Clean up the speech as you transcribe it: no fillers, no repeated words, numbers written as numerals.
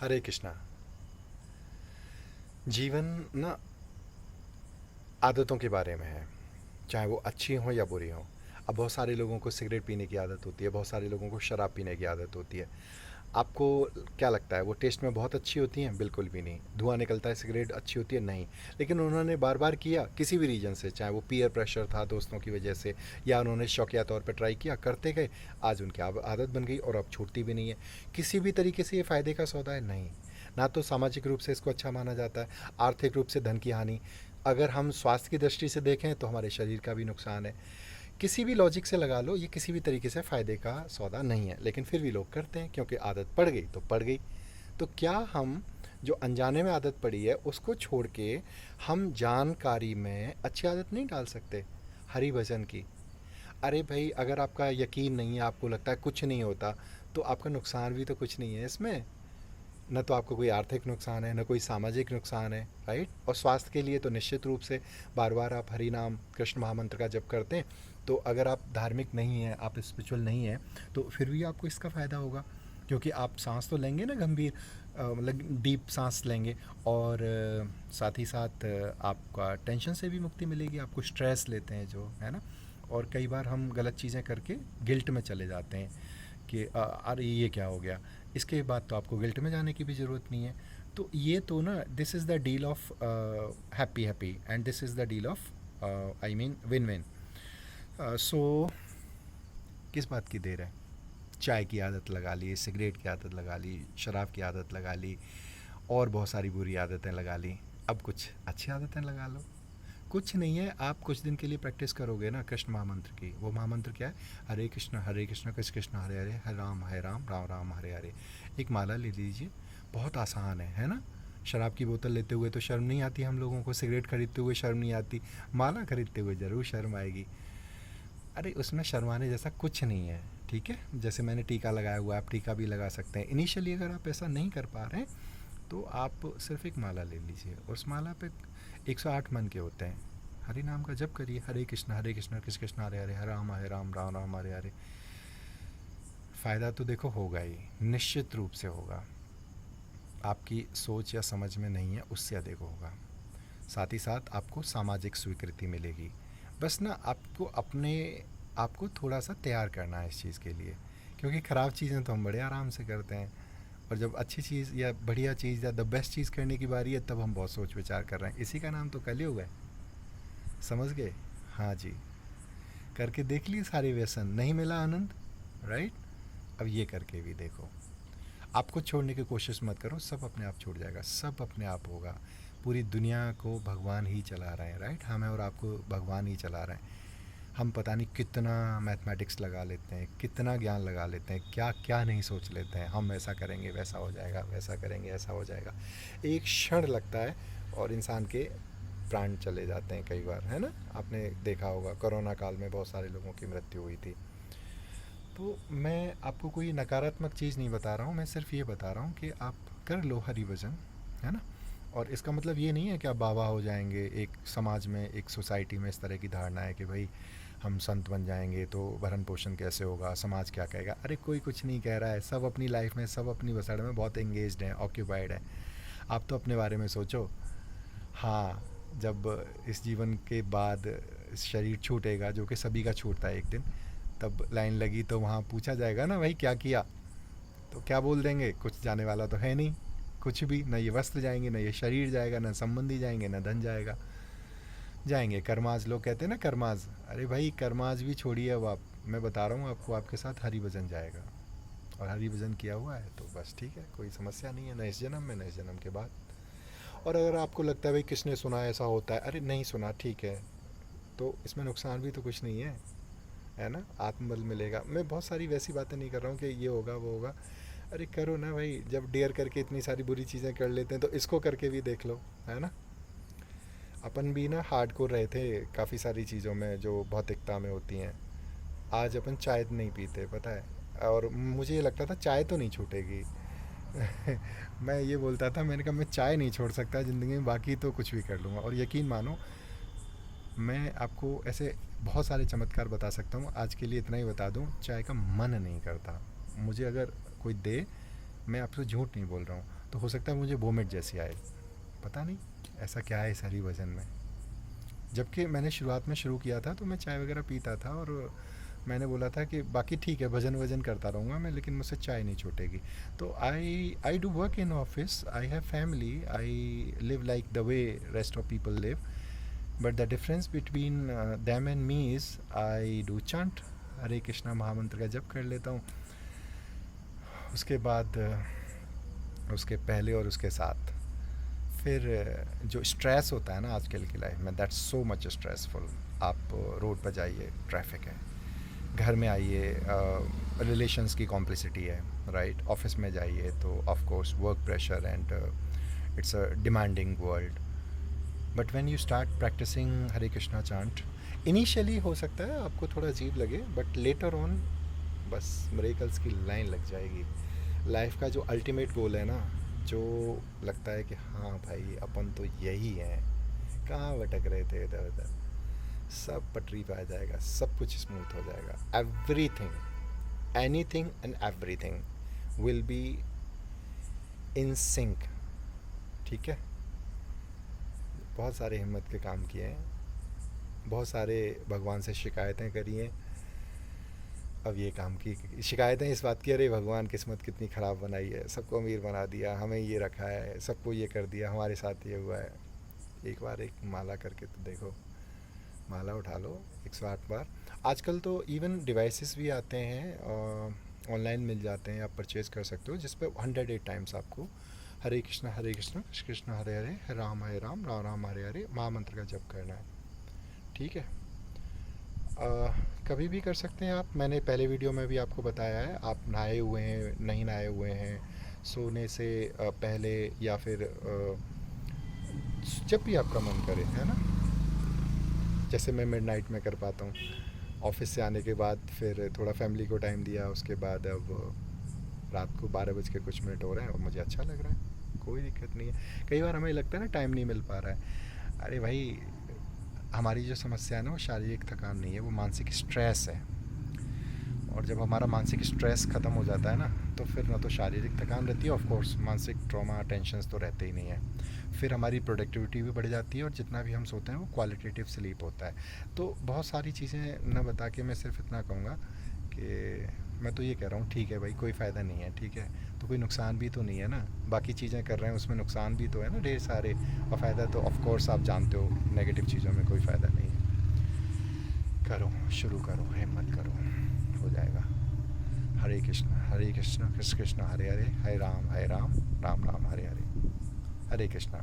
हरे कृष्णा। जीवन ना आदतों के बारे में है, चाहे वो अच्छी हों या बुरी हों। अब बहुत सारे लोगों को सिगरेट पीने की आदत होती है, बहुत सारे लोगों को शराब पीने की आदत होती है। आपको क्या लगता है वो टेस्ट में बहुत अच्छी होती हैं? बिल्कुल भी नहीं। धुआं निकलता है, सिगरेट अच्छी होती है? नहीं। लेकिन उन्होंने बार बार किया किसी भी रीज़न से, चाहे वो पीयर प्रेशर था दोस्तों की वजह से, या उन्होंने शौकिया तौर पर ट्राई किया, करते गए, आज उनकी आदत बन गई और अब छूटती भी नहीं है। किसी भी तरीके से ये फ़ायदे का सौदा है? नहीं। ना तो सामाजिक रूप से इसको अच्छा माना जाता है, आर्थिक रूप से धन की हानि। अगर हम स्वास्थ्य की दृष्टि से देखें तो हमारे शरीर का भी नुकसान है। किसी भी लॉजिक से लगा लो, ये किसी भी तरीके से फ़ायदे का सौदा नहीं है, लेकिन फिर भी लोग करते हैं क्योंकि आदत पड़ गई तो पड़ गई। तो क्या हम जो अनजाने में आदत पड़ी है उसको छोड़ के हम जानकारी में अच्छी आदत नहीं डाल सकते? हरि भजन की। अरे भाई, अगर आपका यकीन नहीं है, आपको लगता है कुछ नहीं होता, तो आपका नुकसान भी तो कुछ नहीं है इसमें। न तो आपको कोई आर्थिक नुकसान है, न कोई सामाजिक नुकसान है, राइट। और स्वास्थ्य के लिए तो निश्चित रूप से बार बार आप हरि नाम कृष्ण महामंत्र का जप करते हैं, तो अगर आप धार्मिक नहीं हैं, आप स्पिरिचुअल नहीं हैं, तो फिर भी आपको इसका फ़ायदा होगा। क्योंकि आप सांस तो लेंगे ना, गंभीर मतलब डीप सांस लेंगे, और साथ ही साथ आपका टेंशन से भी मुक्ति मिलेगी। आपको स्ट्रेस लेते हैं जो है ना, और कई बार हम गलत चीज़ें करके गिल्ट में चले जाते हैं कि अरे ये क्या हो गया। इसके बाद तो आपको गिल्ट में जाने की भी ज़रूरत नहीं है। तो ये तो ना, this is the deal of happy happy, and this is the deal of I mean win win. So किस बात की देर है? चाय की आदत लगा ली, सिगरेट की आदत लगा ली, शराब की आदत लगा ली, और बहुत सारी बुरी आदतें लगा ली। अब कुछ अच्छी आदतें लगा लो। कुछ नहीं है, आप कुछ दिन के लिए प्रैक्टिस करोगे ना कृष्ण महामंत्र की। वो महामंत्र क्या है? हरे कृष्ण कृष्ण कृष्ण हरे हरे, हरे राम राम राम हरे हरे। एक माला ले लीजिए, बहुत आसान है ना। शराब की बोतल लेते हुए तो शर्म नहीं आती हम लोगों को, सिगरेट खरीदते हुए शर्म नहीं आती, माला खरीदते हुए ज़रूर शर्म आएगी। अरे उसमें शर्माने जैसा कुछ नहीं है, ठीक है। जैसे मैंने टीका लगाया हुआ है, आप टीका भी लगा सकते हैं। इनिशियली अगर आप ऐसा नहीं कर पा रहे हैं तो आप सिर्फ एक माला ले लीजिए, और उस माला पे 108 मन के होते हैं। हरि नाम का जप करिए, हरे कृष्ण कृष्ण कृष्ण हरे हरे, हरे राम राम राम हरे हरे। फ़ायदा तो देखो होगा ही, निश्चित रूप से होगा। आपकी सोच या समझ में नहीं है, उससे अधिक होगा। साथ ही साथ आपको सामाजिक स्वीकृति मिलेगी। बस ना आपको अपने आपको थोड़ा सा तैयार करना है इस चीज़ के लिए, क्योंकि ख़राब चीज़ें तो हम बड़े आराम से करते हैं, और जब अच्छी चीज़ या बढ़िया चीज़ या द बेस्ट चीज़ करने की बारी है तब हम बहुत सोच विचार कर रहे हैं। इसी का नाम तो कलयुग है, समझ गए? हाँ जी। करके देख लिए सारे व्यसन, नहीं मिला आनंद, राइट। अब ये करके भी देखो। आपको छोड़ने की कोशिश मत करो, सब अपने आप छूट जाएगा, सब अपने आप होगा। पूरी दुनिया को भगवान ही चला रहे हैं, राइट। हमें और आपको भगवान ही चला रहे हैं। हम पता नहीं कितना मैथमेटिक्स लगा लेते हैं, कितना ज्ञान लगा लेते हैं, क्या क्या नहीं सोच लेते हैं। हम ऐसा करेंगे वैसा हो जाएगा, वैसा करेंगे ऐसा हो जाएगा। एक क्षण लगता है और इंसान के प्राण चले जाते हैं कई बार, है ना। आपने देखा होगा कोरोना काल में बहुत सारे लोगों की मृत्यु हुई थी। तो मैं आपको कोई नकारात्मक चीज़ नहीं बता रहा हूँ, मैं सिर्फ ये बता रहा हूँ कि आप कर लो हरि भजन, है ना। और इसका मतलब ये नहीं है कि आप बाबा हो जाएंगे। एक समाज में, एक सोसाइटी में इस तरह की धारणा है कि भाई हम संत बन जाएंगे तो भरण पोषण कैसे होगा, समाज क्या कहेगा। अरे कोई कुछ नहीं कह रहा है, सब अपनी लाइफ में, सब अपनी बसड़ में बहुत एंगेज्ड हैं, ऑक्यूपाइड हैं। आप तो अपने बारे में सोचो। हाँ, जब इस जीवन के बाद शरीर छूटेगा, जो कि सभी का छूटता है एक दिन, तब लाइन लगी तो वहाँ पूछा जाएगा ना, भाई क्या किया? तो क्या बोल देंगे? कुछ जाने वाला तो है नहीं, कुछ भी। न ये वस्त्र जाएंगे, न ये शरीर जाएगा, न संबंधी जाएंगे, न धन जाएगा। जाएंगे कर्माज, लोग कहते हैं ना कर्माज। अरे भाई कर्माज भी छोड़िए, अब आप, मैं बता रहा हूँ आपको, आपके साथ हरि भजन जाएगा। और हरि भजन किया हुआ है तो बस ठीक है, कोई समस्या नहीं है, न इस जन्म में न इस जन्म के बाद। और अगर आपको लगता है भाई किसने सुना ऐसा होता है, अरे नहीं सुना, ठीक है, तो इसमें नुकसान भी तो कुछ नहीं है ना। आत्मबल मिलेगा। मैं बहुत सारी वैसी बातें नहीं कर रहा हूँ कि ये होगा वो होगा। अरे करो ना भाई, जब डेयर करके इतनी सारी बुरी चीज़ें कर लेते हैं तो इसको करके भी देख लो, है ना। अपन भी ना हार्डकोर रहे थे काफ़ी सारी चीज़ों में जो भौतिकता में होती हैं। आज अपन चाय नहीं पीते, पता है। और मुझे ये लगता था चाय तो नहीं छूटेगी। मैं ये बोलता था, मैंने कहा मैं चाय नहीं छोड़ सकता ज़िंदगी में, बाकी तो कुछ भी कर लूँगा। और यकीन मानो, मैं आपको ऐसे बहुत सारे चमत्कार बता सकता हूँ। आज के लिए इतना ही बता दूँ, चाय का मन नहीं करता मुझे। अगर कोई दे, मैं आपसे झूठ नहीं बोल रहा हूँ, तो हो सकता है मुझे वोमिट जैसी आए, पता नहीं ऐसा क्या है इस हरी भजन में। जबकि मैंने शुरुआत में शुरू किया था तो मैं चाय वगैरह पीता था, और मैंने बोला था कि बाकी ठीक है भजन वजन करता रहूँगा मैं, लेकिन मुझसे चाय नहीं छूटेगी। तो I do work in office, I have family, I live like the way rest of people live, but the difference between them and me is I do chant, Hare Krishna महामंत्र का जप कर लेता हूँ। उसके बाद उसके पहले और उसके साथ फिर जो स्ट्रेस होता है ना आजकल की लाइफ में, दैट्स सो मच स्ट्रेसफुल। आप रोड पर जाइए, ट्रैफिक है, घर में आइए, रिलेशंस की कॉम्प्लिसिटी है, राइट, ऑफिस में जाइए तो of course work pressure and it's a demanding world. But when you start practising Hare Krishna chant, initially हो सकता है आपको थोड़ा अजीब लगे, बट लेटर ऑन बस मिरेकल्स की लाइन लग जाएगी। लाइफ का जो अल्टीमेट गोल है ना, जो लगता है कि हाँ भाई अपन तो यही हैं, कहाँ भटक रहे थे इधर उधर, सब पटरी पे आ जाएगा, सब कुछ स्मूथ हो जाएगा। Everything, anything and everything will be in sync, ठीक है। बहुत सारे हिम्मत के काम किए हैं, बहुत सारे भगवान से शिकायतें करी हैं। अब ये काम की शिकायतें इस बात की, अरे भगवान किस्मत कितनी ख़राब बनाई है, सबको अमीर बना दिया, हमें ये रखा है, सबको ये कर दिया, हमारे साथ ये हुआ है। एक बार एक माला करके तो देखो, माला उठा लो 108 बार। आजकल तो इवन डिवाइसेस भी आते हैं, ऑनलाइन मिल जाते हैं, आप परचेज़ कर सकते हो, जिस पे 108 टाइम्स आपको हरे कृष्णा कृष्ण कृष्ण हरे हरे, राम राम राम हरे हरे महामंत्र का जप करना है, ठीक है। कभी भी कर सकते हैं आप। मैंने पहले वीडियो में भी आपको बताया है, आप नहाए हुए हैं, नहीं नहाए हुए हैं, सोने से पहले या फिर जब भी आपका मन करे, है ना। जैसे मैं मिडनाइट में कर पाता हूँ, ऑफिस से आने के बाद फिर थोड़ा फैमिली को टाइम दिया, उसके बाद अब रात को 12 बज के कुछ हो रहे हैं और मुझे अच्छा लग रहा है, कोई दिक्कत नहीं है। कई बार हमें लगता है ना टाइम नहीं मिल पा रहा है, अरे भाई हमारी जो समस्या है ना वो शारीरिक थकान नहीं है, वो मानसिक स्ट्रेस है। और जब हमारा मानसिक स्ट्रेस ख़त्म हो जाता है ना, तो फिर ना तो शारीरिक थकान रहती है, ऑफ कोर्स मानसिक ट्रॉमा टेंशन्स तो रहते ही नहीं है। फिर हमारी प्रोडक्टिविटी भी बढ़ जाती है, और जितना भी हम सोते हैं वो क्वालिटेटिव स्लीप होता है। तो बहुत सारी चीज़ें न बता के मैं सिर्फ इतना कहूँगा कि मैं तो ये कह रहा हूँ, ठीक है भाई कोई फ़ायदा नहीं है, ठीक है, तो कोई नुकसान भी तो नहीं है ना। बाकी चीज़ें कर रहे हैं उसमें नुकसान भी तो है ना ढेर सारे, और फ़ायदा तो ऑफ कोर्स आप जानते हो, नेगेटिव चीज़ों में कोई फ़ायदा नहीं है। करो, शुरू करो, हिम्मत करो, हो जाएगा। हरे कृष्ण कृष्ण कृष्ण हरे हरे, हरे राम राम राम हरे हरे। हरे कृष्णा।